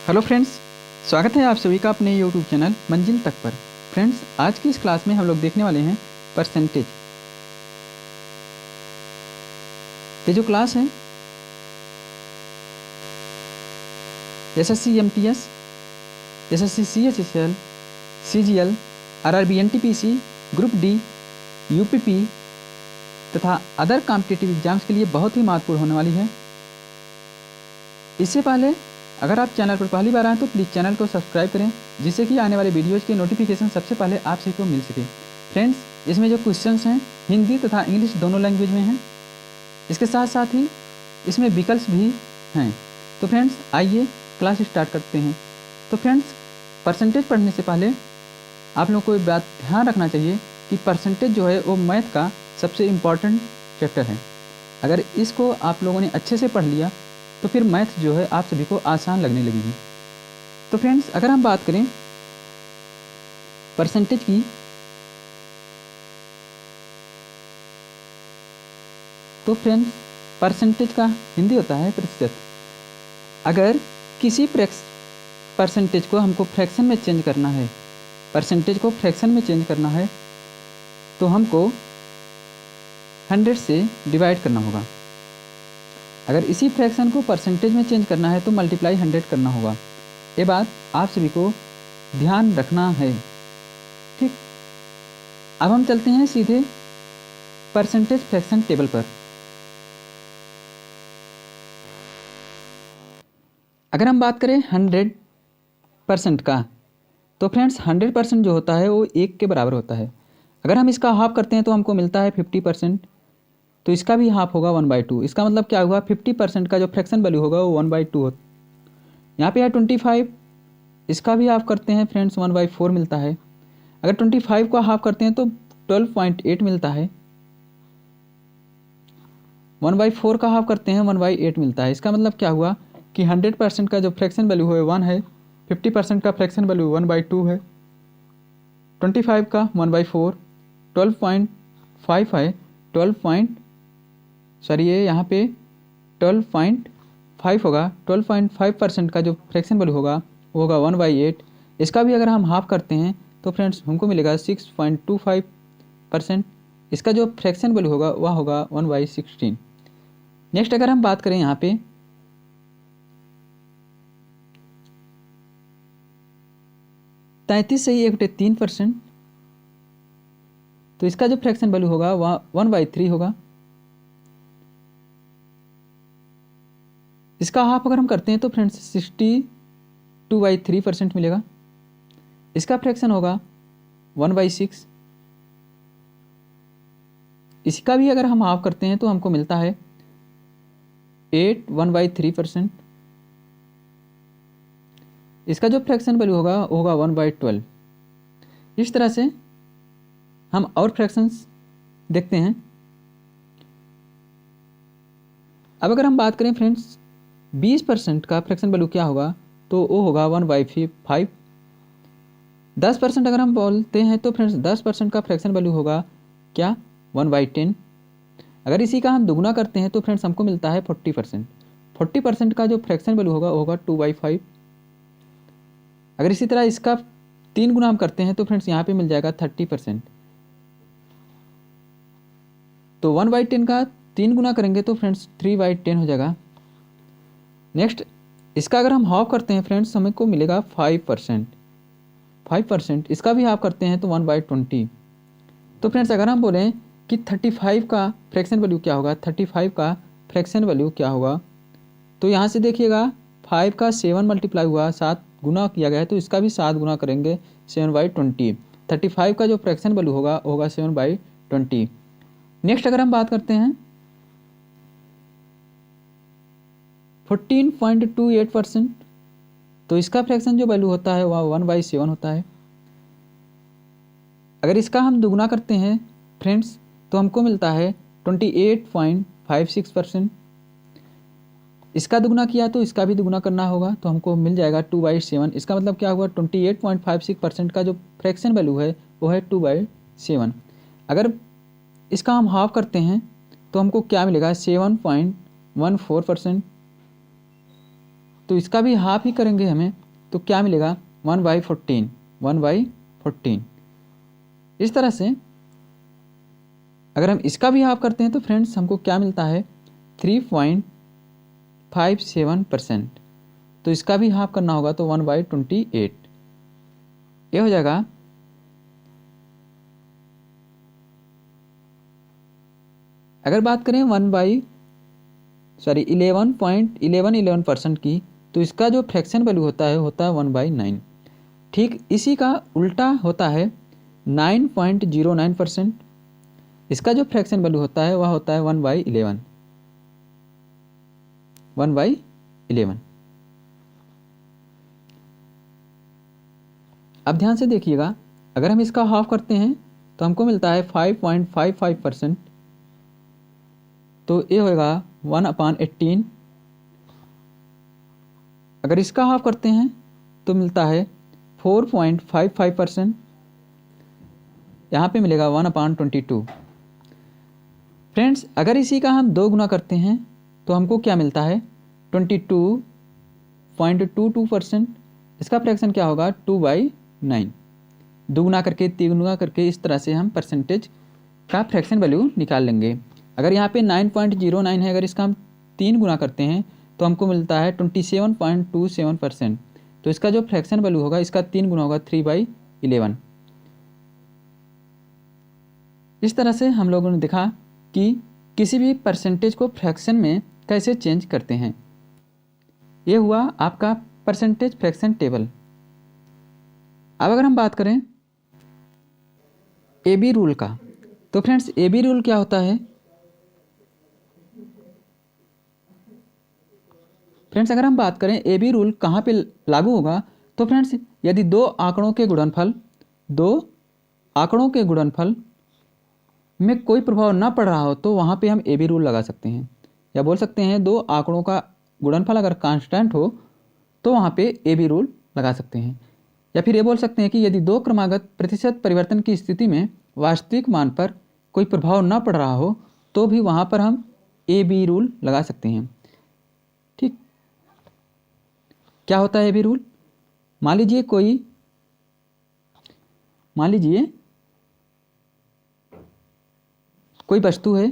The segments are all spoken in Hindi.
हेलो फ्रेंड्स, स्वागत है आप सभी का अपने यूट्यूब चैनल मंजिल तक पर। फ्रेंड्स, आज की इस क्लास में हम लोग देखने वाले हैं परसेंटेज। ये जो क्लास है SSC MTS, SSC CHSL, CGL, RRB NTPC, group D, UPP तथा अदर कॉम्पिटिटिव एग्जाम्स के लिए बहुत ही महत्वपूर्ण होने वाली है। इससे पहले अगर आप चैनल पर पहली बार आए तो प्लीज़ चैनल को सब्सक्राइब करें, जिससे कि आने वाले वीडियोज़ के नोटिफिकेशन सबसे पहले आप सभी को मिल सके। फ्रेंड्स, इसमें जो क्वेश्चंस हैं हिंदी तथा इंग्लिश दोनों लैंग्वेज में हैं। इसके साथ साथ ही इसमें विकल्प भी हैं। तो फ्रेंड्स, आइए क्लास स्टार्ट करते हैं। तो फ्रेंड्स, परसेंटेज पढ़ने से पहले आप लोगों को एक बात ध्यान रखना चाहिए कि परसेंटेज जो है वो मैथ का सबसे इम्पॉर्टेंट चैप्टर है। अगर इसको आप लोगों ने अच्छे से पढ़ लिया तो फिर मैथ जो है आप सभी को आसान लगने लगेगी। तो फ्रेंड्स, अगर हम बात करें परसेंटेज की, तो फ्रेंड्स परसेंटेज का हिंदी होता है प्रतिशत। अगर किसी परसेंटेज को हमको फ्रैक्शन में चेंज करना है, परसेंटेज को फ्रैक्शन में चेंज करना है, तो हमको 100 से डिवाइड करना होगा। अगर इसी फ्रैक्शन को परसेंटेज में चेंज करना है तो मल्टीप्लाई 100 करना होगा। ये बात आप सभी को ध्यान रखना है, ठीक। अब हम चलते हैं सीधे परसेंटेज फ्रैक्शन टेबल पर। अगर हम बात करें 100% का, तो फ्रेंड्स 100% जो होता है वो 1 के बराबर होता है। अगर हम इसका हाफ करते हैं तो हमको मिलता है 50%, तो इसका भी हाफ होगा 1/2। इसका मतलब क्या हुआ, 50% का जो फ्रैक्शन वैल्यू होगा वो 1/2 हो। यहाँ पे है 25, इसका भी हाफ करते हैं फ्रेंड्स 1/4 मिलता है। अगर 25 का हाफ करते हैं तो 12.8 मिलता है। 1/4 का हाफ करते हैं 1/8 मिलता है। इसका मतलब क्या हुआ कि 100% का जो फ्रैक्शन वैल्यू है 1 है, 50% का फ्रैक्शन वैल्यू 1/2 है, 25 का 1/4, 12.5 है, ये यहाँ पे 12.5 होगा। 12.5% का जो फ्रैक्शन वैल्यू होगा वो होगा 1/8। इसका भी अगर हम हाफ करते हैं तो फ्रेंड्स हमको मिलेगा 6.25%। इसका जो फ्रैक्शन वैल्यू होगा वह होगा 1/16। नेक्स्ट अगर हम बात करें यहाँ पे 33 से 1/3%, तो इसका जो फ्रैक्शन वैल्यू होगा वह 1/3 होगा। इसका हाफ अगर हम करते हैं तो फ्रेंड्स 62/3% मिलेगा। इसका फ्रैक्शन होगा 1/6। इसका भी अगर हम हाफ करते हैं तो हमको मिलता है 1/3%। इसका जो फ्रैक्शन वैल्यू होगा वो होगा 1/12। इस तरह से हम और फ्रैक्शंस देखते हैं। अब अगर हम बात करें फ्रेंड्स 20% का फ्रैक्शन वैल्यू क्या होगा, तो वो होगा 1/5। 10% अगर हम बोलते हैं तो फ्रेंड्स 10% का फ्रैक्शन वैल्यू होगा क्या, 1/10। अगर इसी का हम दुगुना करते हैं तो फ्रेंड्स हमको मिलता है 40%। 40% का जो फ्रैक्शन वैल्यू होगा वो होगा 2/5। अगर इसी तरह इसका 3 गुना हम करते हैं तो फ्रेंड्स यहाँ पे मिल जाएगा 30%। तो 1/10 का 3 गुना करेंगे तो फ्रेंड्स 3/10 हो जाएगा। नेक्स्ट इसका अगर हम हाफ करते हैं फ्रेंड्स हमको मिलेगा 5%। इसका भी हाफ करते हैं तो 1/20। तो फ्रेंड्स अगर हम बोलें कि 35 का फ्रैक्शन वैल्यू क्या होगा, 35 का फ्रैक्शन वैल्यू क्या होगा, तो यहाँ से देखिएगा 5 का 7 मल्टीप्लाई हुआ, 7 गुना किया गया है, तो इसका भी 7 गुना करेंगे 7/20। 35 का जो फ्रैक्शन वैल्यू होगा वो होगा 7/20। नेक्स्ट अगर हम बात करते हैं 14.28%, तो इसका फ्रैक्शन जो वैल्यू होता है वह 1/7 होता है। अगर इसका हम दुगुना करते हैं फ्रेंड्स तो हमको मिलता है 28.56%। इसका दुगुना किया तो इसका भी दुगुना करना होगा, तो हमको मिल जाएगा 2/7। इसका मतलब क्या हुआ, 28.56% का जो फ्रैक्शन वैल्यू है वो है 2/7। अगर इसका हम हाफ करते हैं तो हमको क्या मिलेगा, 7.14%। तो इसका भी हाफ ही करेंगे हमें, तो क्या मिलेगा 1/14, 1/14। इस तरह से अगर हम इसका भी हाफ करते हैं तो फ्रेंड्स हमको क्या मिलता है 3.57%। तो इसका भी हाफ करना होगा तो 1/28 ये हो जाएगा। अगर बात करें 11.11% की, तो इसका जो फ्रैक्शन वैल्यू होता है 1/9। ठीक इसी का उल्टा होता है 9.09%। इसका जो फ्रैक्शन वैल्यू होता है वह होता है 1/11, 1/11। अब ध्यान से देखिएगा, अगर हम इसका हाफ करते हैं तो हमको मिलता है 5.55%। तो ये होगा 1/18। अगर इसका हाफ करते हैं तो मिलता है 4.55%। यहाँ पे मिलेगा 1/22। फ्रेंड्स अगर इसी का हम 2 गुना करते हैं तो हमको क्या मिलता है 22.22%। इसका फ्रैक्शन क्या होगा 2/9। 2 गुना करके 3 गुना करके इस तरह से हम परसेंटेज का फ्रैक्शन वैल्यू निकाल लेंगे। अगर यहाँ पे 9.09 है, अगर इसका हम 3 गुना करते हैं तो हमको मिलता है 27.27%। तो इसका जो फ्रैक्शन वैल्यू होगा इसका 3 गुना होगा 3/11। इस तरह से हम लोगों ने देखा कि किसी भी परसेंटेज को फ्रैक्शन में कैसे चेंज करते हैं। ये हुआ आपका परसेंटेज फ्रैक्शन टेबल। अब अगर हम बात करें AB रूल का, तो फ्रेंड्स AB रूल क्या होता है। फ्रेंड्स अगर हम बात करें AB रूल कहाँ पे लागू होगा, तो फ्रेंड्स यदि दो आंकड़ों के गुणनफल में कोई प्रभाव ना पड़ रहा हो तो वहाँ पे हम AB रूल लगा सकते हैं। या बोल सकते हैं दो आंकड़ों का गुणनफल अगर कांस्टेंट हो तो वहाँ पे AB रूल लगा सकते हैं। या फिर ये बोल सकते हैं कि यदि दो क्रमागत प्रतिशत परिवर्तन की स्थिति में वास्तविक मान पर कोई प्रभाव ना पड़ रहा हो तो भी वहाँ पर हम AB रूल लगा सकते हैं। ठीक, क्या होता है AB रूल। मान लीजिए कोई वस्तु है,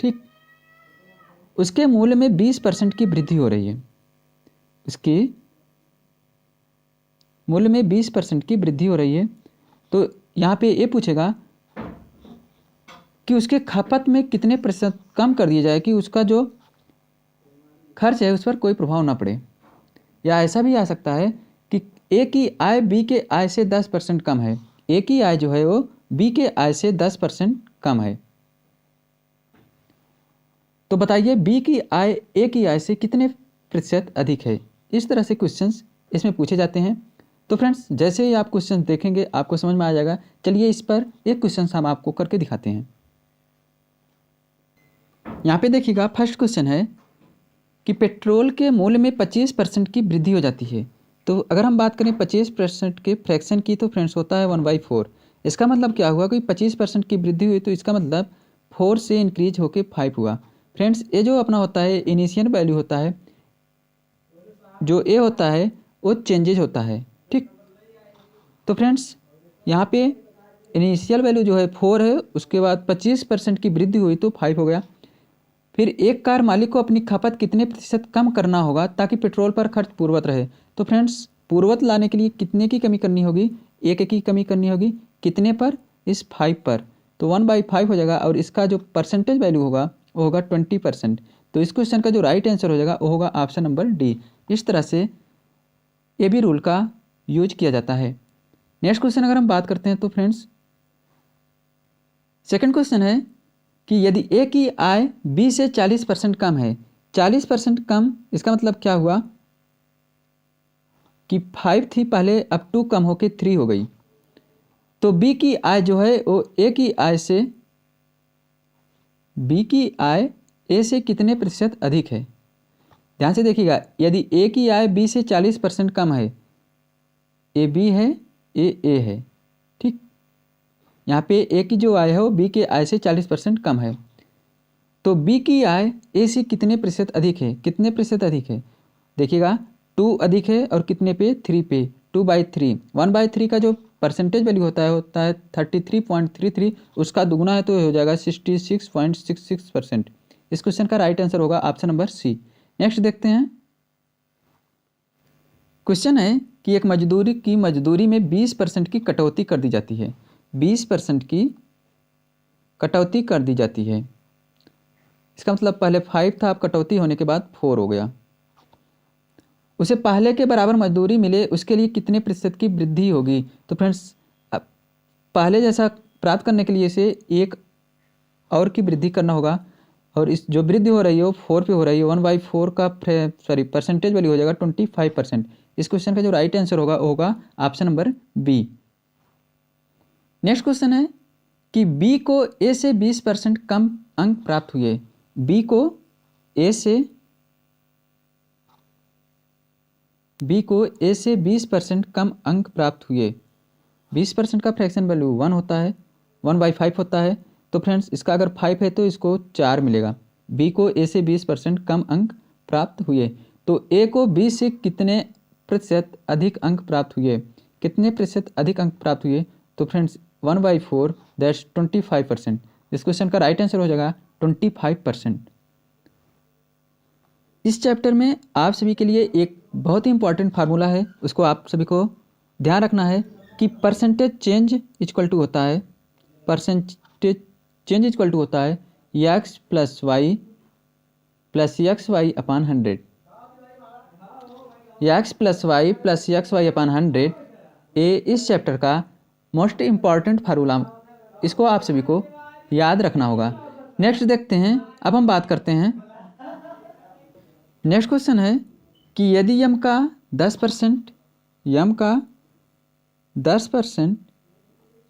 ठीक, उसके मूल्य में 20% की वृद्धि हो रही है। इसके मूल्य में 20% की वृद्धि हो रही है, तो यहाँ पे ये पूछेगा कि उसके खपत में कितने प्रतिशत कम कर दिया जाए कि उसका जो खर्च है उस पर कोई प्रभाव ना पड़े। या ऐसा भी आ सकता है कि ए की आय बी के आय से 10% कम है। ए की आय जो है वो बी के आय से 10% कम है, तो बताइए बी की आय ए की आय से कितने प्रतिशत अधिक है। इस तरह से क्वेश्चंस इसमें पूछे जाते हैं। तो फ्रेंड्स जैसे ही आप क्वेश्चन देखेंगे आपको समझ में आ जाएगा। चलिए इस पर एक क्वेश्चन हम आपको करके दिखाते हैं। यहाँ पे देखिएगा फर्स्ट क्वेश्चन है कि पेट्रोल के मूल्य में 25% की वृद्धि हो जाती है। तो अगर हम बात करें 25% के फ्रैक्शन की तो फ्रेंड्स होता है 1/4। इसका मतलब क्या हुआ कि 25% की वृद्धि हुई तो इसका मतलब 4 से इंक्रीज होकर 5 हुआ। फ्रेंड्स ये जो अपना होता है इनिशियल वैल्यू होता है, जो ए होता है वो चेंजेज होता है। ठीक, तो फ्रेंड्स यहाँ पे इनिशियल वैल्यू जो है 4 है, उसके बाद 25% की वृद्धि हुई तो 5 हो गया। फिर एक कार मालिक को अपनी खपत कितने प्रतिशत कम करना होगा ताकि पेट्रोल पर खर्च पूर्ववत रहे। तो फ्रेंड्स पूर्ववत लाने के लिए कितने की कमी करनी होगी, 1 की कमी करनी होगी। कितने पर, इस 5 पर, तो 1/5 हो जाएगा। और इसका जो परसेंटेज वैल्यू होगा वो होगा 20%। तो इस क्वेश्चन का जो राइट आंसर हो जाएगा वो होगा ऑप्शन नंबर डी। इस तरह से AB रूल का यूज किया जाता है। नेक्स्ट क्वेश्चन अगर हम बात करते हैं तो फ्रेंड्स सेकंड क्वेश्चन है कि यदि ए की आय बी से 40% कम है। 40% कम, इसका मतलब क्या हुआ कि 5 थी पहले, अब 2 कम होके 3 हो गई। तो बी की आय जो है वो ए की आय से, बी की आय ए से कितने प्रतिशत अधिक है। ध्यान से देखिएगा, यदि ए की आय बी से 40% कम है, ए बी है, ए है, ठीक, यहाँ पे ए की जो आय है वो बी के आय से 40% कम है। तो बी की आय ए से कितने प्रतिशत अधिक है, कितने प्रतिशत अधिक है, देखिएगा 2 अधिक है और कितने पे, 3 पे, 2/3। 1/3 का जो परसेंटेज वैल्यू होता है 33.33, उसका दुगुना है तो हो जाएगा 66.66%। इस क्वेश्चन का राइट आंसर होगा ऑप्शन नंबर सी। नेक्स्ट देखते हैं। क्वेश्चन है कि एक मजदूरी में 20% की कटौती कर दी जाती है। 20% की कटौती कर दी जाती है, इसका मतलब पहले 5 था, अब कटौती होने के बाद 4 हो गया। उसे पहले के बराबर मजदूरी मिले उसके लिए कितने प्रतिशत की वृद्धि होगी। तो फ्रेंड्स पहले जैसा प्राप्त करने के लिए इसे 1 और की वृद्धि करना होगा, और इस जो वृद्धि हो रही है वो 4 पे हो रही है। 1/4 का परसेंटेज वैल्यू हो जाएगा 25%। इस क्वेश्चन का जो राइट आंसर होगा option number B. Next question है कि बी को ए से 20% कम अंक प्राप्त हुए। बी को ए से 20% कम अंक प्राप्त हुए। 20% का फ्रैक्शन वैल्यू 1 होता है, 1/5 होता है। तो फ्रेंड्स इसका अगर 5 है तो इसको 4 मिलेगा। बी को ए से 20% कम अंक प्राप्त हुए, तो ए को बी से कितने प्रतिशत अधिक अंक प्राप्त हुए, कितने प्रतिशत अधिक अंक प्राप्त हुए। तो फ्रेंड्स 1/4 दैट्स 25%। इस क्वेश्चन का राइट आंसर हो जाएगा 25%। इस चैप्टर में आप सभी के लिए एक बहुत ही इंपॉर्टेंट फार्मूला है, उसको आप सभी को ध्यान रखना है कि परसेंटेज चेंज इक्वल टू होता है x plus Y plus X Y upon 100। x plus Y plus X Y upon 100 ये इस चैप्टर का मोस्ट इम्पॉर्टेंट फार्मूला, इसको आप सभी को याद रखना होगा। नेक्स्ट देखते हैं। अब हम बात करते हैं, नेक्स्ट क्वेश्चन है कि यदि यम का 10%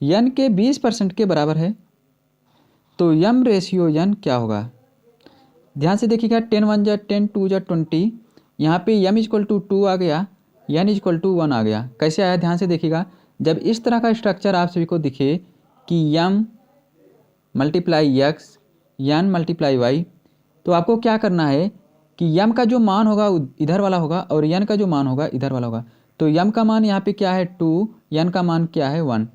यन के 20% के बराबर है तो यम रेशियो यन क्या होगा। ध्यान से देखिएगा, 10 1 जा 10 2 जा 20, यहाँ पे यम इक्वल टू 2 आ गया, यन इक्वल टू 1 आ गया। कैसे आया ध्यान से देखिएगा। जब इस तरह का स्ट्रक्चर आप सभी को दिखे कि यम मल्टीप्लाई एक्स यन मल्टीप्लाई वाई, तो आपको क्या करना है कि यम का जो मान होगा इधर वाला होगा और यन का जो मान होगा इधर वाला होगा। तो यम का मान यहाँ पे क्या है 2, यन का मान क्या है 1,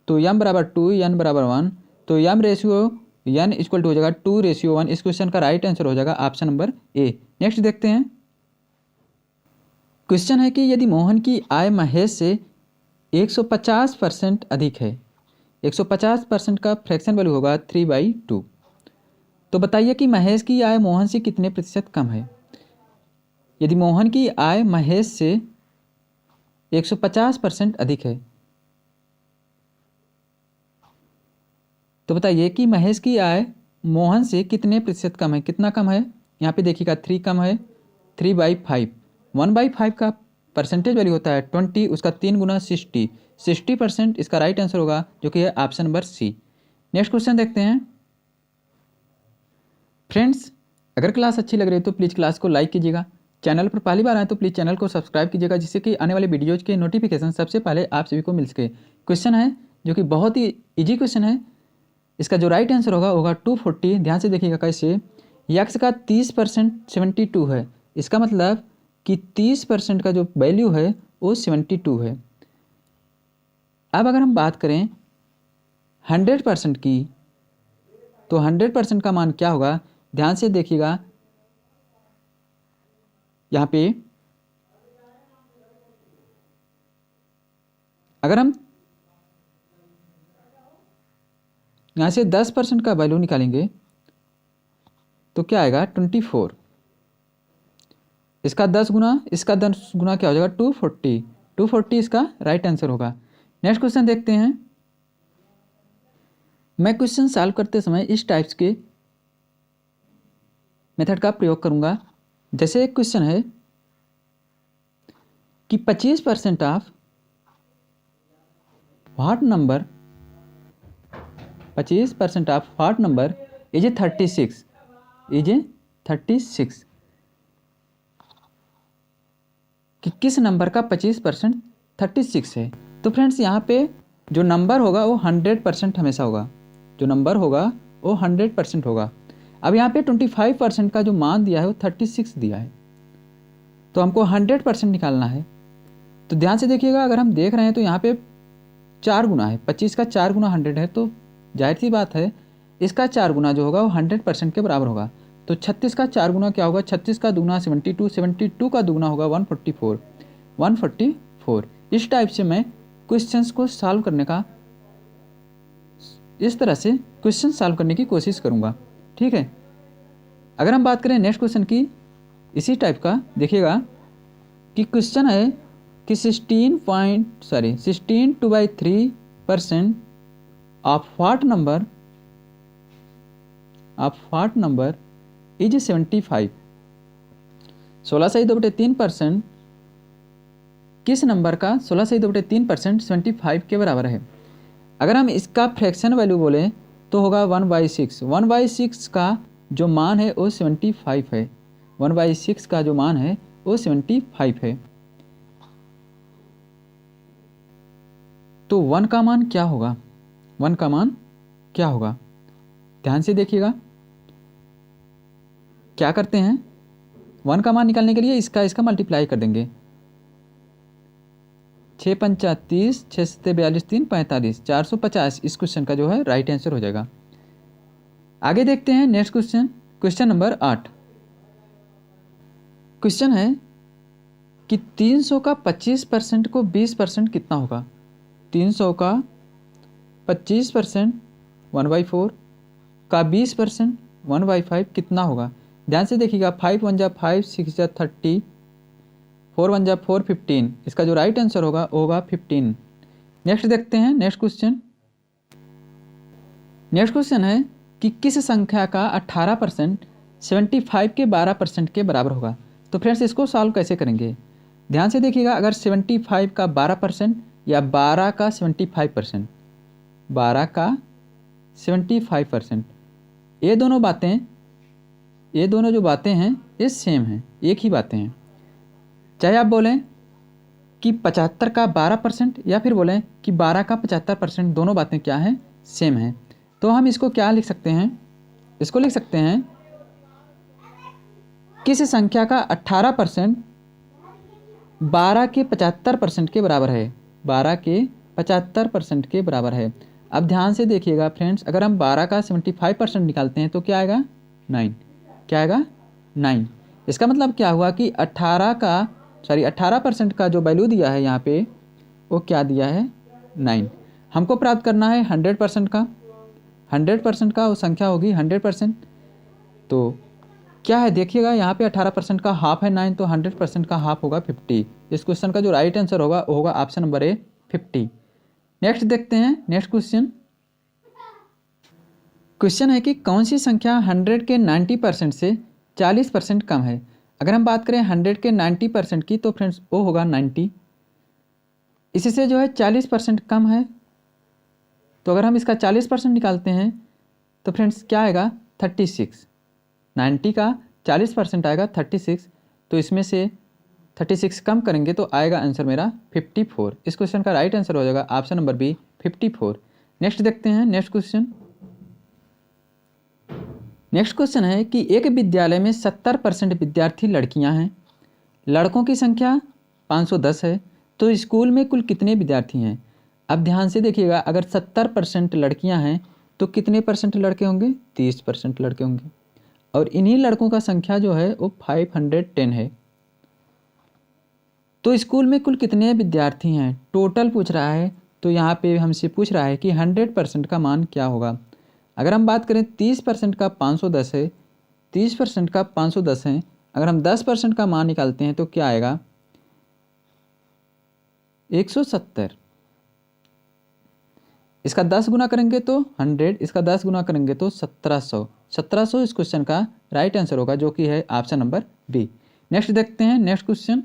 तो यम बराबर 2 यन बराबर 1, तो यम रेशियो यन इक्वल टू हो जाएगा 2:1। इस क्वेश्चन का राइट आंसर हो जाएगा ऑप्शन नंबर ए। नेक्स्ट देखते हैं। क्वेश्चन है कि यदि मोहन की आय महेश से 150% अधिक है, 150% का फ्रैक्शन वैल्यू होगा 3/2, तो बताइए कि महेश की आय मोहन से कितने प्रतिशत कम है। यदि मोहन की आय महेश से 150% अधिक है, तो बताइए कि महेश की आय मोहन से कितने प्रतिशत कम है। कितना कम है, यहाँ पे देखिएगा 3 कम है, 3/5। 1/5 का परसेंटेज वैल्यू होता है 20, उसका 3 गुना 60%। इसका राइट आंसर होगा जो कि है option number C. Next question देखते हैं। फ्रेंड्स अगर क्लास अच्छी लग रही है तो प्लीज़ क्लास को लाइक कीजिएगा, चैनल पर पहली बार आए तो प्लीज़ चैनल को सब्सक्राइब कीजिएगा, जिससे कि आने वाले वीडियोज़ के नोटिफिकेशन सबसे पहले आप सभी को मिल सके। क्वेश्चन है जो कि बहुत ही ईजी क्वेश्चन है, इसका जो राइट आंसर होगा 240। ध्यान से देखिएगा कैसे। एक्स का 30% 72 है, इसका मतलब कि 30% का जो वैल्यू है वो 72 है। अब अगर हम बात करें 100% की, तो 100% का मान क्या होगा। ध्यान से देखिएगा, यहाँ पे अगर हम यहाँ से 10% का वैल्यू निकालेंगे तो क्या आएगा 24। इसका 10 गुना क्या हो जाएगा 240। 240 इसका राइट आंसर होगा। नेक्स्ट क्वेश्चन देखते हैं। मैं क्वेश्चन सॉल्व करते समय इस टाइप्स के मेथड का प्रयोग करूंगा। जैसे एक क्वेश्चन है कि 25% of what number 25% of what number is a 36 कि किस नंबर का 25% 36 है। तो फ्रेंड्स यहाँ पे जो नंबर होगा वो 100% हमेशा होगा, जो नंबर होगा वो 100% होगा। अब यहाँ पे 25% का जो मान दिया है वो 36 दिया है। तो हमको 100% निकालना है। तो ध्यान से देखिएगा, अगर हम देख रहे हैं तो यहाँ पे 4 गुना है, 25 का 4 गुना 100 है, तो जाहिर सी बात है इसका 4 गुना जो होगा वो 100% के बराबर होगा। तो 36 का 4 गुना क्या होगा, 36 का दुगुना 72, 72 का दुगुना होगा 144, 144। इस टाइप से मैं क्वेश्चंस को सॉल्व करने का, इस तरह से क्वेश्चन सॉल्व करने की कोशिश करूँगा, ठीक है। अगर हम बात करें नेक्स्ट क्वेश्चन की, इसी टाइप का देखिएगा कि क्वेश्चन है कि 16.3% ऑफ व्हाट नंबर इज 75। 16/3% किस नंबर का 16/3% 75 के बराबर है। अगर हम इसका फ्रैक्शन वैल्यू बोलें तो होगा 1/6। 1/6 का जो मान है वो 75 है। 1/6 का जो मान है वो 75 है। तो 1 का मान क्या होगा, 1 का मान क्या होगा, ध्यान से देखिएगा। क्या करते हैं, 1 का मान निकालने के लिए इसका मल्टीप्लाई कर देंगे। 6 पंचा 30, 6 से 42, 3 45, 450 इस क्वेश्चन का जो है राइट आंसर हो जाएगा। आगे देखते हैं next question, question number 8। Question है कि 300 का 25% को 20% कितना होगा। 300 का 25% 1/4 का 20% 1/5 कितना होगा। ध्यान से देखिएगा, 5 1 जा 5, 6 जा 30, 4 1 जा 4, 15। इसका जो राइट आंसर होगा वो होगा 15। नेक्स्ट देखते हैं नेक्स्ट क्वेश्चन। नेक्स्ट क्वेश्चन है कि किस संख्या का 18% 75 के 12% के बराबर होगा। तो फ्रेंड्स इसको सॉल्व कैसे करेंगे, ध्यान से देखिएगा। अगर 75 का 12% या 12 का 75%, 12 का 75%, ये दोनों जो बातें हैं ये सेम हैं, एक ही बातें हैं। चाहे आप बोलें कि 75 का 12% या फिर बोलें कि 12 का 75%, दोनों बातें क्या हैं, सेम हैं। तो हम इसको क्या लिख सकते हैं, इसको लिख सकते हैं किस संख्या का 18% 12 के 75% के बराबर है, 12 के 75% के बराबर है। अब ध्यान से देखिएगा फ्रेंड्स, अगर हम 12 का 75% निकालते हैं तो क्या आएगा, 9। क्या आएगा, 9। इसका मतलब क्या हुआ कि 18% का जो वैल्यू दिया है यहाँ पे वो क्या दिया है, 9। हमको प्राप्त करना है 100% का, 100% का वो संख्या होगी 100%। तो क्या है देखिएगा, यहाँ पे 18% का हाफ है 9, तो 100% का हाफ होगा 50। इस क्वेश्चन का जो राइट आंसर होगा वो होगा ऑप्शन नंबर ए, 50। नेक्स्ट देखते हैं नेक्स्ट क्वेश्चन। क्वेश्चन है कि कौन सी संख्या 100 के 90% से 40% कम है। अगर हम बात करें 100 के 90% की तो फ्रेंड्स वो होगा 90। इसी से जो है 40% कम है, तो अगर हम इसका 40% निकालते हैं तो फ्रेंड्स क्या आएगा, 36। 90 का 40% आएगा 36, तो इसमें से 36 कम करेंगे तो आएगा आंसर मेरा 54। इस क्वेश्चन का राइट आंसर हो जाएगा ऑप्शन नंबर बी, 54। नेक्स्ट देखते हैं नेक्स्ट क्वेश्चन। नेक्स्ट क्वेश्चन है कि एक विद्यालय में 70% विद्यार्थी लड़कियां हैं, लड़कों की संख्या 510 है, तो स्कूल में कुल कितने विद्यार्थी हैं। अब ध्यान से देखिएगा, अगर 70% लड़कियां हैं तो कितने परसेंट लड़के होंगे, 30% लड़के होंगे, और इन्हीं लड़कों का संख्या जो है वो 510 है। तो स्कूल में कुल कितने विद्यार्थी हैं, टोटल पूछ रहा है। तो यहाँ पे हमसे पूछ रहा है कि 100% का मान क्या होगा। अगर हम बात करें 30% का 510 है, 30% का 510 है, अगर हम 10% का मान निकालते हैं तो क्या आएगा, 170। इसका 10 गुना करेंगे तो 100, इसका 10 गुना करेंगे तो 1700। 1700 इस क्वेश्चन का राइट आंसर होगा, जो कि है ऑप्शन नंबर बी। नेक्स्ट देखते हैं नेक्स्ट क्वेश्चन।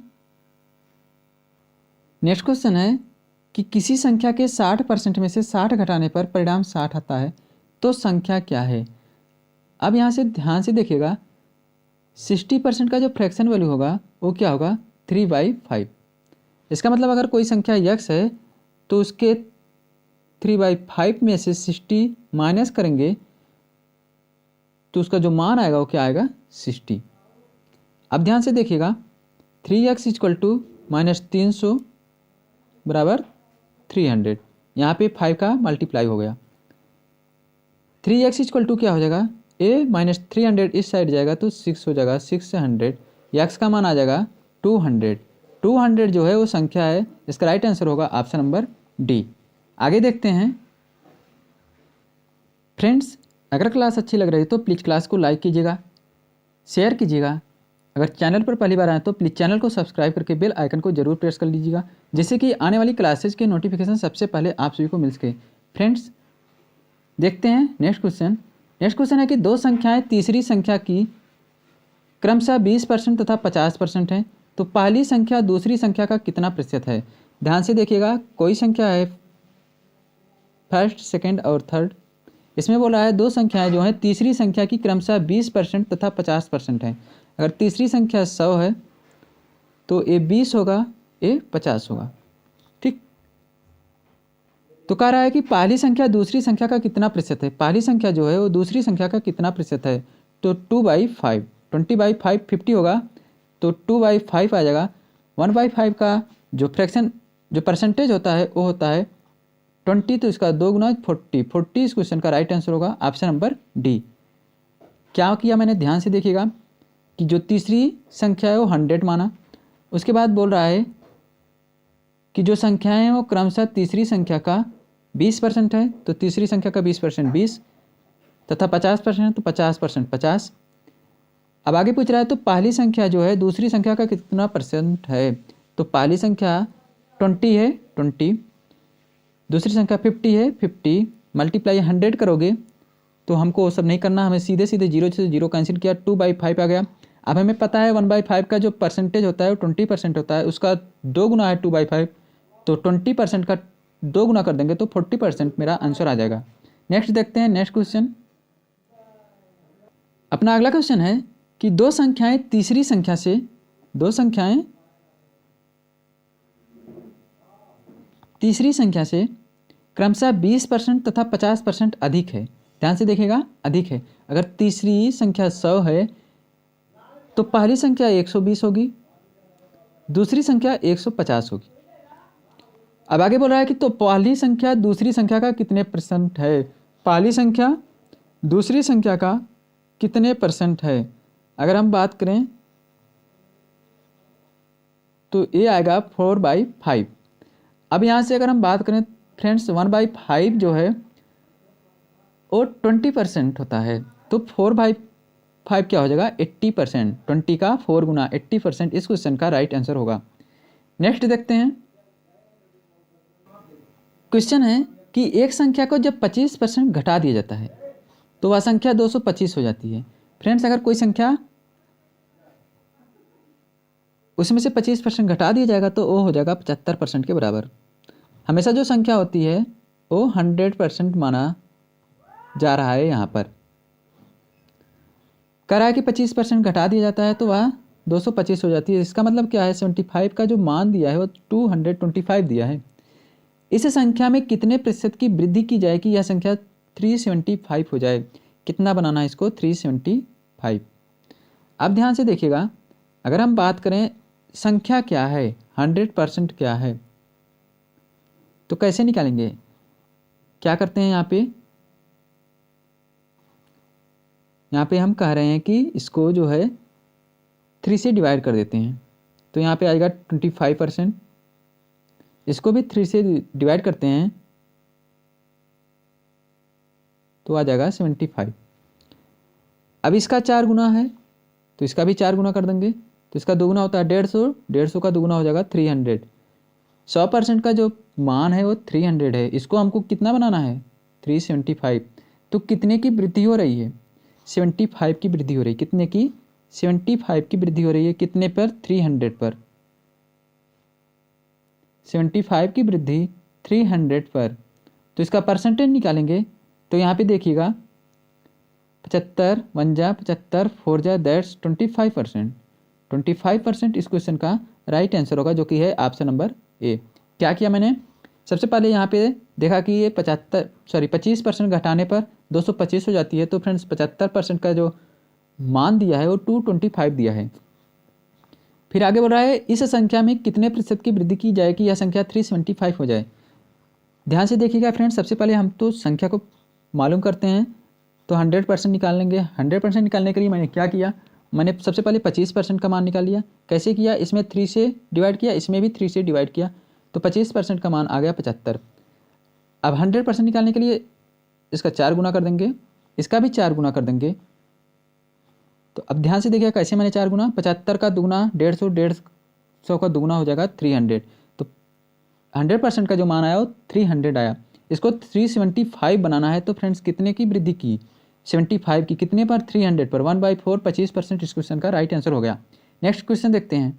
नेक्स्ट क्वेश्चन है कि किसी संख्या के 60% में से 60 घटाने पर परिणाम 60 आता है, तो संख्या क्या है। अब यहाँ से ध्यान से देखिएगा, 60% का जो फ्रैक्शन वैल्यू होगा वो क्या होगा, 3/5। इसका मतलब अगर कोई संख्या x है तो उसके 3/5 में से 60 माइनस करेंगे तो उसका जो मान आएगा वो क्या आएगा, 60। अब ध्यान से देखिएगा, 3x इक्वल टू -300 बराबर 300। यहाँ पे 5 का मल्टीप्लाई हो गया। 3x इक्वल टू क्या हो जाएगा, ए -300 इस साइड जाएगा तो 6 हो जाएगा, 6 से 100, x का मान आ जाएगा 200। 200 जो है वो संख्या है, इसका राइट आंसर होगा ऑप्शन नंबर डी। आगे देखते हैं। फ्रेंड्स, अगर क्लास अच्छी लग रही है तो प्लीज़ क्लास को लाइक कीजिएगा, शेयर कीजिएगा। अगर चैनल पर पहली बार आए तो प्लीज़ चैनल को सब्सक्राइब करके बेल आइकन को जरूर प्रेस कर लीजिएगा, जिससे कि आने वाली क्लासेज के नोटिफिकेशन सबसे पहले आप सभी को मिल सके। फ्रेंड्स, देखते हैं नेक्स्ट क्वेश्चन। नेक्स्ट क्वेश्चन है कि दो संख्याएं तीसरी संख्या की क्रमशः 20% तथा 50% हैं, तो पहली संख्या दूसरी संख्या का कितना प्रतिशत है। ध्यान से देखिएगा, कोई संख्या है फर्स्ट, सेकंड और थर्ड। इसमें बोला है दो संख्याएं जो हैं तीसरी संख्या की क्रमशः 20% तथा 50% हैं। अगर तीसरी संख्या 100 है तो ए 20 होगा, ए 50 होगा। ठीक, तो कह रहा है कि पहली संख्या दूसरी संख्या का कितना प्रतिशत है। पहली संख्या जो है वो दूसरी संख्या का कितना प्रतिशत है, तो 2/5, 20/5 50 होगा, तो 2/5 आ जाएगा। 1/5 का जो फ्रैक्शन जो परसेंटेज होता है वो होता है 20, तो इसका 2 गुना 40। 40 इस क्वेश्चन का राइट आंसर होगा ऑप्शन नंबर डी। क्या किया मैंने, ध्यान से देखिएगा कि जो तीसरी संख्या है वो 100 माना। उसके बाद बोल रहा है कि जो संख्याएं हैं वो क्रमशः तीसरी संख्या का 20% है, तो तीसरी संख्या का 20% 20 तथा 50% तो 50% 50। अब आगे पूछ रहा है तो पहली संख्या जो है दूसरी संख्या का कितना परसेंट है। तो पहली संख्या 20 है, 20, दूसरी संख्या 50 है, 50, मल्टीप्लाई 100 करोगे तो हमको सब नहीं करना, हमें सीधे सीधे 0 से 0 कैंसिल किया, 2/5 आ गया। अब हमें पता है 1/5 का जो परसेंटेज होता है वो 20% होता है, उसका 2 गुना है 2/5, तो 20% का 2 गुना कर देंगे तो 40% मेरा आंसर आ जाएगा। नेक्स्ट देखते हैं नेक्स्ट क्वेश्चन। अपना अगला क्वेश्चन है कि दो संख्याएं तीसरी संख्या से क्रमशः 20% तथा 50% अधिक है। ध्यान से देखिएगा, अधिक है। अगर तीसरी संख्या 100 है तो पहली संख्या 120 होगी, दूसरी संख्या 150 होगी। अब आगे बोल रहा है कि तो पहली संख्या दूसरी संख्या का कितने परसेंट है। पहली संख्या दूसरी संख्या का कितने परसेंट है। अगर हम बात करें तो ये आएगा 4/5। अब यहाँ से अगर हम बात करें फ्रेंड्स, 1/5 जो है वो 20% होता है, तो 4/5 क्या हो जाएगा 80%। 20 का 4 गुना 80% इस क्वेश्चन का राइट आंसर होगा। नेक्स्ट देखते हैं। क्वेश्चन है कि एक संख्या को जब 25% घटा दिया जाता है तो वह संख्या 225 हो जाती है। फ्रेंड्स, अगर कोई संख्या उसमें से 25% घटा दिया जाएगा तो वो हो जाएगा 75% के बराबर। हमेशा जो संख्या होती है वो 100% माना जा रहा है। यहाँ पर कह रहा है कि 25% घटा दिया जाता है तो वह 225 हो जाती है। इसका मतलब क्या है, 75 का जो मान दिया है वो 225 दिया है। इस संख्या में कितने प्रतिशत की वृद्धि की जाए कि यह संख्या 375 हो जाए। कितना बनाना है इसको, 375। अब ध्यान से देखिएगा, अगर हम बात करें संख्या क्या है, 100% क्या है, तो कैसे निकालेंगे। क्या करते हैं यहाँ पे हम कह रहे हैं कि इसको जो है 3 से डिवाइड कर देते हैं, तो यहाँ पे आएगा 25%। इसको भी 3 से डिवाइड करते हैं तो आ जाएगा 75। अब इसका 4 गुना है तो इसका भी 4 गुना कर देंगे, तो इसका 2 गुना होता है 150, 150 का 2 गुना हो जाएगा 300। 100% का जो मान है वो 300 है, इसको हमको कितना बनाना है 375। तो कितने की वृद्धि हो रही है, 75 की वृद्धि हो रही है। कितने की, 75 की वृद्धि हो रही है। कितने पर, 300 पर। 75 की वृद्धि 300 पर। तो इसका परसेंटेज निकालेंगे तो यहाँ पे देखिएगा 75 1 जा 75 4 जा दैट्स 25%। 25% इस क्वेश्चन का राइट आंसर होगा, जो कि है ऑप्शन नंबर ए। क्या किया मैंने, सबसे पहले यहाँ पे देखा कि ये 25% घटाने पर 225 हो जाती है। तो फ्रेंड्स 75% का जो मान दिया है वो 225 दिया है। फिर आगे बोल रहा है इस संख्या में कितने प्रतिशत की वृद्धि की जाए कि यह संख्या 375 हो जाए। ध्यान से देखिएगा फ्रेंड्स, सबसे पहले हम तो संख्या को मालूम करते हैं, तो 100% निकाल लेंगे। 100% निकालने के लिए मैंने क्या किया, मैंने सबसे पहले 25% का मान निकाल लिया। कैसे किया, इसमें 3 से डिवाइड किया, इसमें भी 3 से डिवाइड किया, तो 25% का मान आ गया 75। अब 100% निकालने के लिए इसका 4 गुना कर देंगे, इसका भी 4 गुना कर देंगे। तो अब ध्यान से देखिए कैसे मैंने 4 गुना, 75 का दुगुना 150, 150 का दुगुना हो जाएगा 300। तो 100% का जो मान आया वो 300 आया। इसको 375 बनाना है, तो फ्रेंड्स कितने की वृद्धि की, 75 की, कितने पर, 300 पर, 1/4, 25% इस क्वेश्चन का राइट आंसर हो गया। नेक्स्ट क्वेश्चन देखते हैं।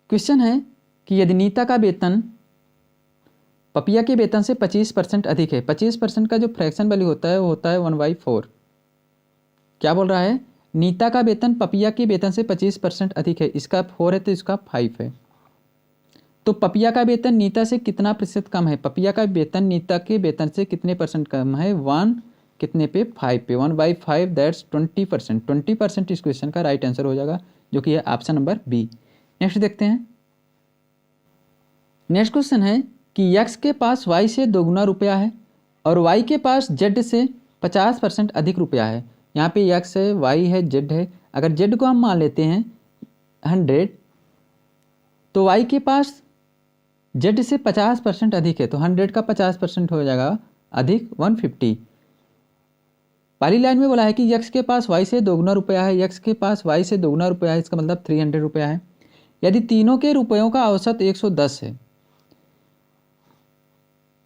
क्वेश्चन है कि यदि नीता का वेतन पपिया के वेतन से 25% अधिक है, 25% का जो फ्रैक्शन वैल्यू होता है वो होता है 1/4। क्या बोल रहा है, नीता का वेतन पपिया के वेतन से 25% अधिक है, इसका 4 है तो इसका 5 है। तो पपिया का वेतन नीता से कितना प्रतिशत कम है, पपिया का वेतन नीता के वेतन से कितने परसेंट कम है, 1 कितने पे, 5 पे, 1/5 दैट्स 20%। 20% इस क्वेश्चन का राइट आंसर हो जाएगा, जो कि है ऑप्शन नंबर बी। नेक्स्ट देखते हैं। नेक्स्ट क्वेश्चन है कि यक्स के पास वाई से दोगुना रुपया है और वाई के पास जेड से 50% अधिक रुपया है। यहाँ पे यक्स है, वाई है, जेड है। अगर जेड को हम मान लेते हैं 100, तो वाई के पास जेड से 50% अधिक है, तो 100 का 50% हो जाएगा अधिक 150। पहली लाइन में बोला है कि यक्स के पास वाई से दोगुना रुपया है, यक्स के पास वाई से दोगुना रुपया है, इसका मतलब 300 रुपया है। यदि तीनों के रुपयों का औसत 110 है,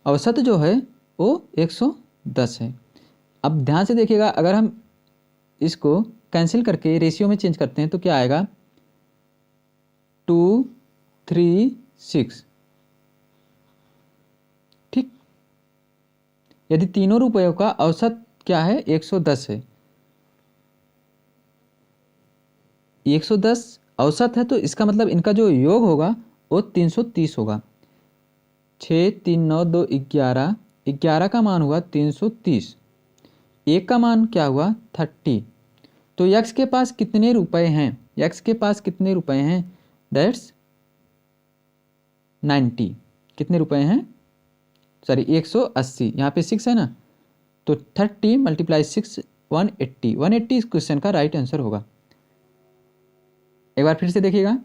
औसत जो है वो 110 है। अब ध्यान से देखिएगा, अगर हम इसको कैंसिल करके रेशियो में चेंज करते हैं तो क्या आएगा, 2, 3, 6। ठीक, यदि तीनों रुपयों का औसत क्या है, 110 है, 110 औसत है, तो इसका मतलब इनका जो योग होगा वो 330 होगा। 6, 3, 9, 2, 11, 11 का मान हुआ 330, एक का मान क्या हुआ 30। तो यक्स के पास कितने रुपए हैं, यक्स के पास कितने रुपए हैं, दैट्स 90। कितने रुपए हैं, सॉरी 180, यहाँ पे 6 है ना, तो 30 × 6 180। 180 इस क्वेश्चन का राइट आंसर होगा। एक बार फिर से देखिएगा,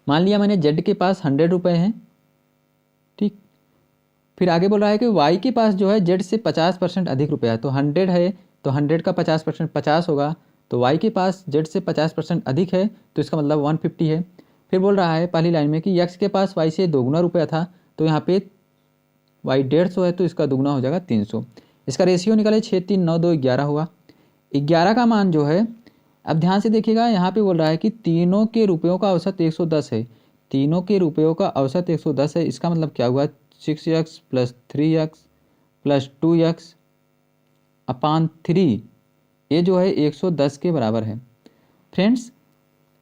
मान लिया मैंने जेड के पास 100 रुपए हैं, ठीक। फिर आगे बोल रहा है कि वाई के पास जो है जेड से 50% अधिक रुपया है, तो 100 है तो 100 का 50% 50 होगा, तो वाई के पास जेड से 50% अधिक है, तो इसका मतलब 150 है। फिर बोल रहा है पहली लाइन में कि यक्स के पास वाई से दोगुना रुपया था, तो यहाँ पे वाई 150 है, तो इसका दुगुना हो जाएगा 300। इसका रेशियो निकाले 6, 3, 9, 2, 11 हुआ। 11 का मान जो है, अब ध्यान से देखिएगा, यहाँ पे बोल रहा है कि तीनों के रुपयों का औसत 110 है, तीनों के रुपयों का औसत 110 है, इसका मतलब क्या हुआ, 6x + 3x + 2x अपान 3, ये जो है 110 के बराबर है। फ्रेंड्स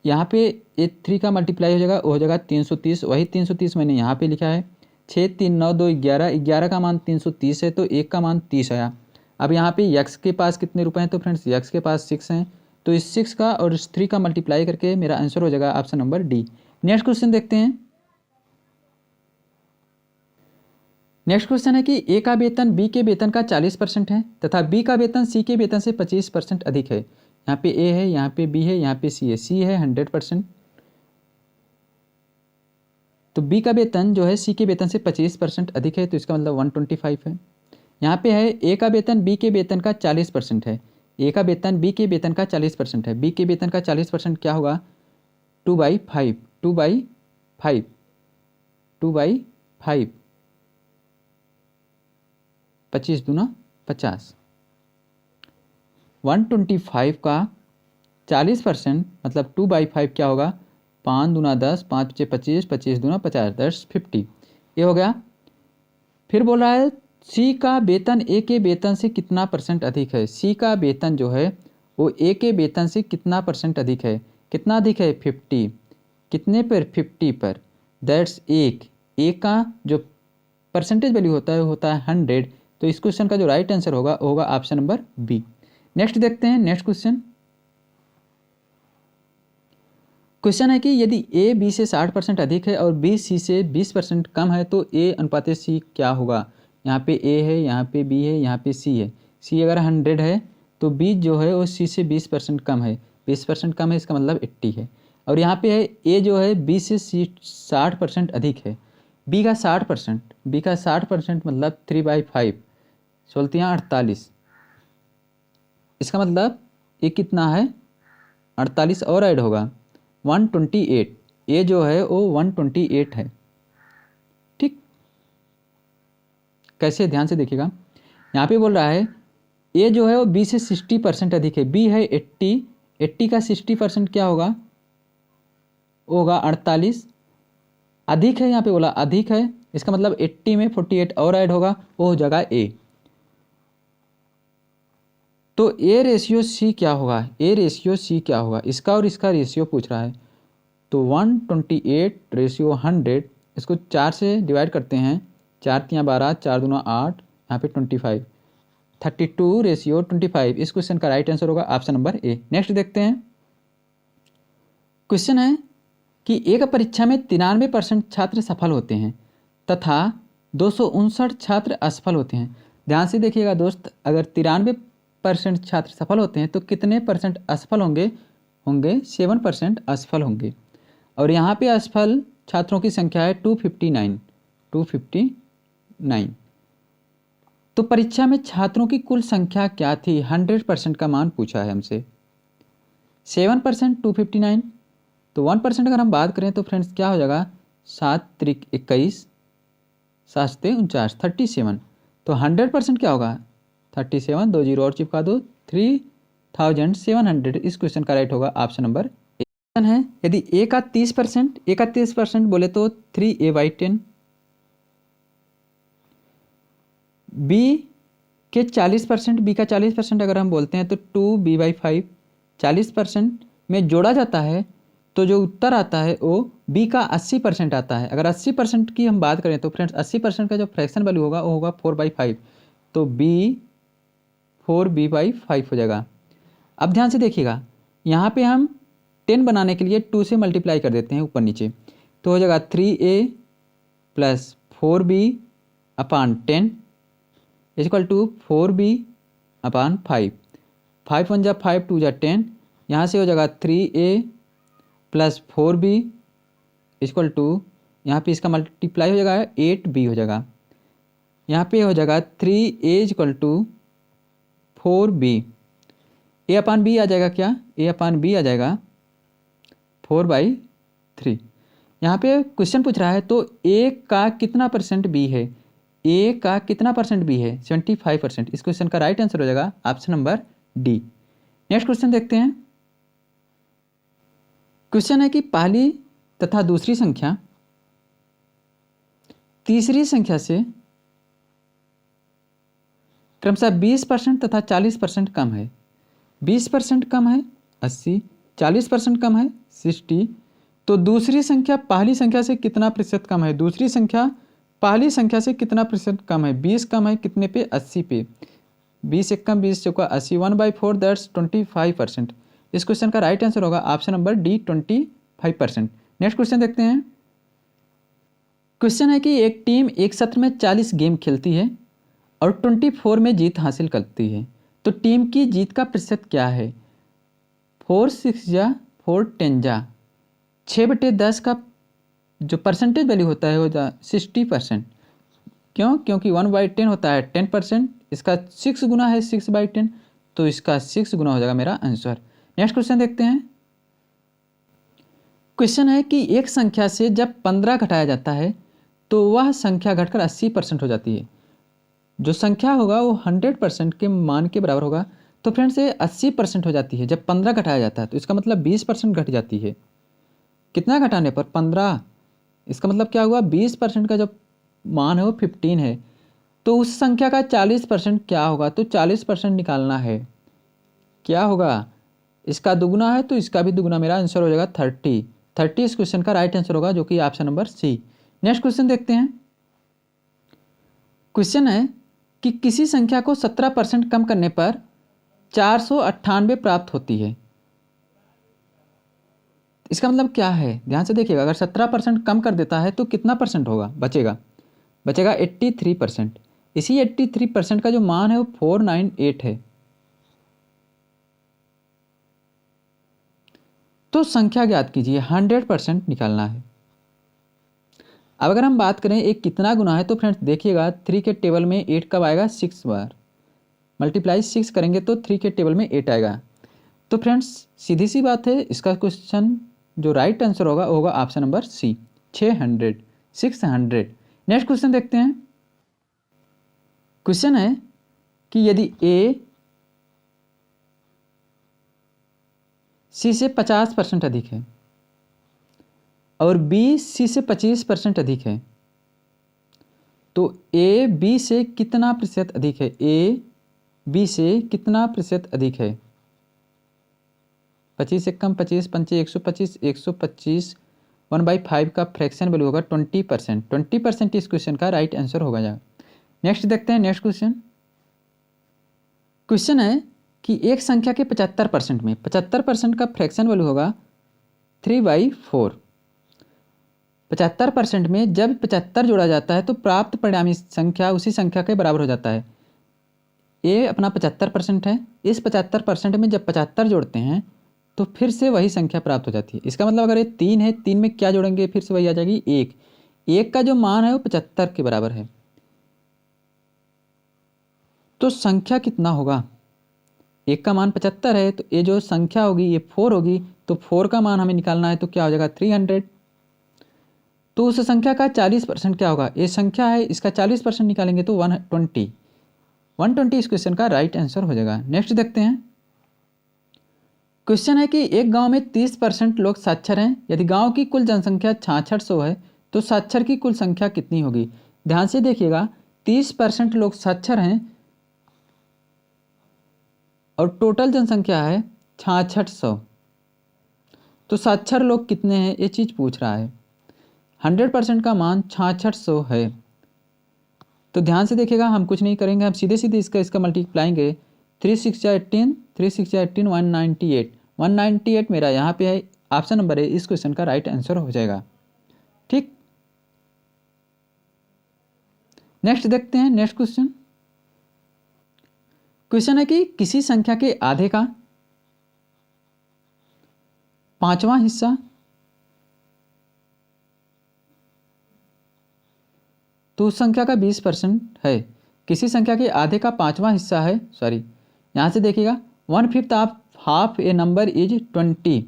यहाँ पे ये 3 का मल्टीप्लाई हो जाएगा, वो हो जाएगा 330, वही 330 मैंने यहाँ पे लिखा है। 6, 3, 9, 2, 11, 11 का मान 330 है, तो एक का मान 30 आया। अब यहाँ पे यक्स के पास कितने रुपए हैं, तो फ्रेंड्स यक्स के पास 6 हैं, तो इस 6 का और इस 3 का मल्टीप्लाई करके मेरा आंसर हो जाएगा option number D. Next question देखते हैं। नेक्स्ट क्वेश्चन है कि ए का वेतन बी के वेतन का 40% है तथा बी का वेतन सी के वेतन से 25% अधिक है। यहाँ पे ए है, यहाँ पे बी है, यहाँ पे सी है। सी है 100%, तो बी का वेतन जो है सी के वेतन से 25% अधिक है, तो इसका मतलब 125 है। यहाँ पे है ए का वेतन बी के वेतन का 40% है, ए का वेतन बी के वेतन का 40% है, बी के वेतन का 40% क्या होगा, 2/5, 2/5, 2/5, 25 दूना 50। 125 का 40% मतलब 2/5 क्या होगा, 5 दूना 10, 5 × 25, 25 दूना 50, दैट्स 50, ये हो गया। फिर बोल रहा है सी का वेतन ए के वेतन से कितना % अधिक है। सी का वेतन जो है वो ए के वेतन से कितना % अधिक है, कितना अधिक है, 50, कितने पर, 50 पर, दैट्स एक। ए का जो परसेंटेज वैल्यू होता है वो होता है 100, तो इस क्वेश्चन का जो राइट आंसर होगा होगा ऑप्शन नंबर बी। नेक्स्ट देखते हैं। नेक्स्ट क्वेश्चन, क्वेश्चन है कि यदि ए बी से 60% अधिक है और बी सी से 20% कम है तो ए अनुपात सी क्या होगा। यहाँ पे ए है, यहाँ पे बी है, यहाँ पे सी है। सी अगर 100 है तो बी जो है वो सी से 20% कम है। 20% कम है इसका मतलब 80 है। और यहाँ पे है ए जो है बी से 60% अधिक है। बी का 60% मतलब 3/5 16 48। इसका मतलब ये कितना है 48 और ऐड होगा 128। ए जो है वो 128 है। ठीक, कैसे ध्यान से देखिएगा। यहाँ पे बोल रहा है ए जो है वो बी से 60% अधिक है। बी है 80 का 60% क्या होगा, वो होगा 48। अधिक है, यहाँ पे बोला अधिक है, इसका मतलब 80 में 48 और ऐड होगा, वो हो जाएगा ए। तो ए रेशियो सी क्या होगा, ए रेशियो सी क्या होगा, इसका और इसका रेशियो पूछ रहा है। तो 128 रेशियो 100, इसको 4 से डिवाइड करते हैं, 4 तियाँ 12, 4 दूना 8, यहाँ पे 25, 32 रेशियो 25। इस क्वेश्चन का राइट आंसर होगा ऑप्शन नंबर ए। नेक्स्ट देखते हैं। क्वेश्चन है कि एक परीक्षा में 93% छात्र सफल होते हैं तथा 259 छात्र असफल होते हैं। ध्यान से देखिएगा दोस्त, अगर 93% छात्र सफल होते हैं तो कितने परसेंट असफल होंगे, 7% असफल होंगे। और यहाँ पे असफल छात्रों की संख्या है 259। तो परीक्षा में छात्रों की कुल संख्या क्या थी, 100% का मान पूछा है हमसे। 7% 259, तो 1% अगर हम बात करें तो फ्रेंड्स क्या हो जाएगा, 7 त्रिक 21, 7 से 49, 37। तो 100% क्या होगा 37, 2 जीरो और चिपका दो, 3700। इस क्वेश्चन का राइट होगा ऑप्शन नंबर ए। है यदि ए का 30% बोले तो 3a/10, बी के 40%, बी का 40% अगर हम बोलते हैं तो 2b/5। 40% में जोड़ा जाता है तो जो उत्तर आता है वो बी का 80% आता है। अगर 80% की हम बात करें तो फ्रेंड्स 80% का जो फ्रैक्शन वैल्यू होगा वो होगा 4/5, तो बी 4b/5 हो जाएगा। अब ध्यान से देखिएगा, यहाँ पे हम 10 बनाने के लिए 2 से मल्टीप्लाई कर देते हैं ऊपर नीचे, तो हो जाएगा 3a + 4b/10 = 4b/5। 5 1 जा 5, 2 जा 10, यहाँ से हो जाएगा 3a + 4b = यहाँ पे इसका मल्टीप्लाई हो जाएगा 8b हो जाएगा। यहाँ पे हो जाएगा 3a = 4b। a/b आ जाएगा क्या, a/b आ जाएगा 4/3। यहाँ पे क्वेश्चन पूछ रहा है तो a का कितना परसेंट b है, a का कितना परसेंट b है, 75%। इस क्वेश्चन का राइट आंसर हो जाएगा option number D. Next question देखते हैं। क्वेश्चन है कि पहली तथा दूसरी संख्या तीसरी संख्या से क्रमशः 20% तथा 40% कम है। 20% कम है 80, 40% कम है 60। तो दूसरी संख्या पहली संख्या से कितना प्रतिशत कम है, दूसरी संख्या पहली संख्या से कितना प्रतिशत कम है। 20 कम है कितने पे, 80 पे। 20 एक कम 20 चौका 80, 1/4 दैट्स 25%। इस क्वेश्चन का राइट आंसर होगा option number D 25%। Next question देखते हैं। क्वेश्चन है कि एक टीम एक सत्र में 40 गेम खेलती है और 24 में जीत हासिल करती है, तो टीम की जीत का प्रतिशत क्या है। 4 6 जा 4 10 जा 6/10 का जो परसेंटेज वैल्यू होता है वो 60%। क्यों, क्योंकि 1/10 होता है 10%, इसका 6 गुना है 6/10, तो इसका 6 गुना हो जाएगा मेरा आंसर। नेक्स्ट क्वेश्चन देखते हैं। क्वेश्चन है कि एक संख्या से जब 15 घटाया जाता है तो वह संख्या घटकर 80% हो जाती है। जो संख्या होगा वो 100% के मान के बराबर होगा। तो फ्रेंड्स ये 80% हो जाती है जब 15 घटाया जाता है, तो इसका मतलब 20% घट जाती है। कितना घटाने पर, 15। इसका मतलब क्या हुआ, 20% का जब मान है वो 15 है, तो उस संख्या का 40% क्या होगा, तो 40% निकालना है। क्या होगा, इसका दुगुना है तो इसका भी दुगुना, मेरा आंसर हो जाएगा 30। इस क्वेश्चन का राइट आंसर होगा जो कि option number C. Next question देखते हैं। क्वेश्चन है कि किसी संख्या को 17% कम करने पर 498 प्राप्त होती है। इसका मतलब क्या है, ध्यान से देखिएगा, अगर 17% कम कर देता है तो कितना परसेंट होगा, बचेगा 83%। इसी 83% का जो मान है वो 498 है। तो संख्या ज्ञात कीजिए, 100% निकालना है। अब अगर हम बात करें एक कितना गुना है, तो फ्रेंड्स देखिएगा 3 के टेबल में 8 कब आएगा, 6 बार। मल्टीप्लाई 6 करेंगे तो 3 के टेबल में 8 आएगा। तो फ्रेंड्स सीधी सी बात है, इसका क्वेश्चन जो राइट आंसर होगा option number C, 600। Next question देखते हैं। क्वेश्चन है कि यदि ए सी से 50% अधिक है और बी सी से 25% अधिक है, तो ए बी से कितना प्रतिशत अधिक है, ए बी से कितना प्रतिशत अधिक है। 25 से कम, 25 पंचे 125, 125 1/5 का फ्रैक्शन वैल्यू होगा 20%। 20% इस क्वेश्चन का राइट आंसर होगा जाएगा। नेक्स्ट देखते हैं। नेक्स्ट क्वेश्चन है कि एक संख्या के 75% में 75% का फ्रैक्शन वैल्यू होगा 3/4। 75% में जब 75 जोड़ा जाता है तो प्राप्त परिणामी संख्या उसी संख्या के बराबर हो जाता है। ये अपना 75% है, इस 75% में जब 75 जोड़ते हैं तो फिर से वही संख्या प्राप्त हो जाती है। इसका मतलब अगर ये 3 है, 3 में क्या जोड़ेंगे, फिर से वही आ जाएगी 1। 1 का जो मान है वो 75 के बराबर है। तो संख्या कितना होगा, 1 का मान 75 है, तो ये जो संख्या होगी ये 4 होगी, तो 4 का मान हमें निकालना है, तो क्या हो जाएगा 300। तो उस संख्या का 40% क्या होगा, ये संख्या है, इसका 40% निकालेंगे तो 120 इस क्वेश्चन का राइट आंसर हो जाएगा। नेक्स्ट देखते हैं। क्वेश्चन है कि एक गांव में 30% लोग साक्षर हैं। यदि गांव की कुल जनसंख्या 6600 है तो साक्षर की कुल संख्या कितनी होगी। ध्यान से देखिएगा, 30% लोग साक्षर हैं और टोटल जनसंख्या है 6600, तो साक्षर लोग कितने हैं ये चीज़ पूछ रहा है। 100% का मान 6600 है। तो ध्यान से देखिएगा, हम कुछ नहीं करेंगे, हम सीधे सीधे इसका मल्टीप्लाएंगे। 3 6 18, 3 6 18 198 मेरा यहाँ पे है, ऑप्शन नंबर है इस क्वेश्चन का राइट आंसर हो जाएगा। ठीक, नेक्स्ट देखते हैं। नेक्स्ट क्वेश्चन है कि किसी संख्या के आधे का 5वां हिस्सा तो उस संख्या का 20% है। किसी संख्या के आधे का 5वां हिस्सा है, सॉरी यहाँ से देखिएगा, 1/5 of half a number is 20,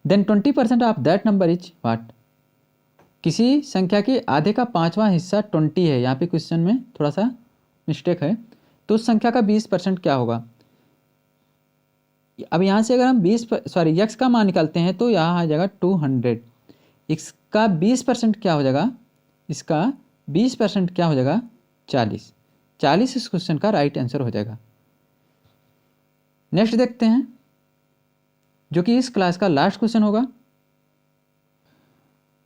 then 20% of that number is what. किसी संख्या के आधे का 5वां हिस्सा 20 है, यहाँ पे क्वेश्चन में थोड़ा सा मिस्टेक है, तो उस संख्या का 20% क्या होगा। अब यहाँ से अगर हम x का मान निकालते हैं तो यहाँ आ जाएगा 200। इसका 20% क्या हो जाएगा, इसका 20% क्या हो जाएगा 40 इस क्वेश्चन का राइट आंसर हो जाएगा। नेक्स्ट देखते हैं, जो कि इस क्लास का लास्ट क्वेश्चन होगा।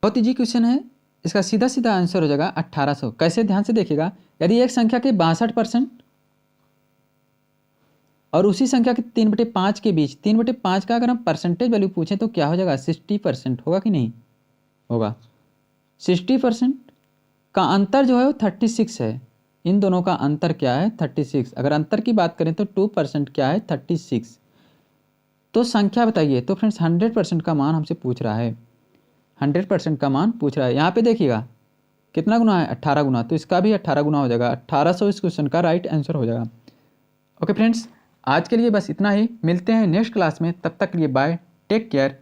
बहुत इजी क्वेश्चन है, इसका सीधा सीधा आंसर हो जाएगा 1800। कैसे, ध्यान से देखिएगा, यदि एक संख्या के 62% और उसी संख्या के 3/5 के बीच, 3/5 का अगर हम परसेंटेज वैल्यू पूछें तो क्या हो जाएगा 60% होगा कि नहीं होगा। 60% का अंतर जो है वो 36 है। इन दोनों का अंतर क्या है 36। अगर अंतर की बात करें तो 2% क्या है 36। तो संख्या बताइए। तो फ्रेंड्स 100% का मान हमसे पूछ रहा है, 100% का मान पूछ रहा है। यहाँ पे देखिएगा कितना गुना है 18 गुना, तो इसका भी 18 गुना हो जाएगा। 1800 इस क्वेश्चन का राइट आंसर हो जाएगा। ओके फ्रेंड्स, आज के लिए बस इतना ही, मिलते हैं नेक्स्ट क्लास में, तब तक के लिए बाय, टेक केयर।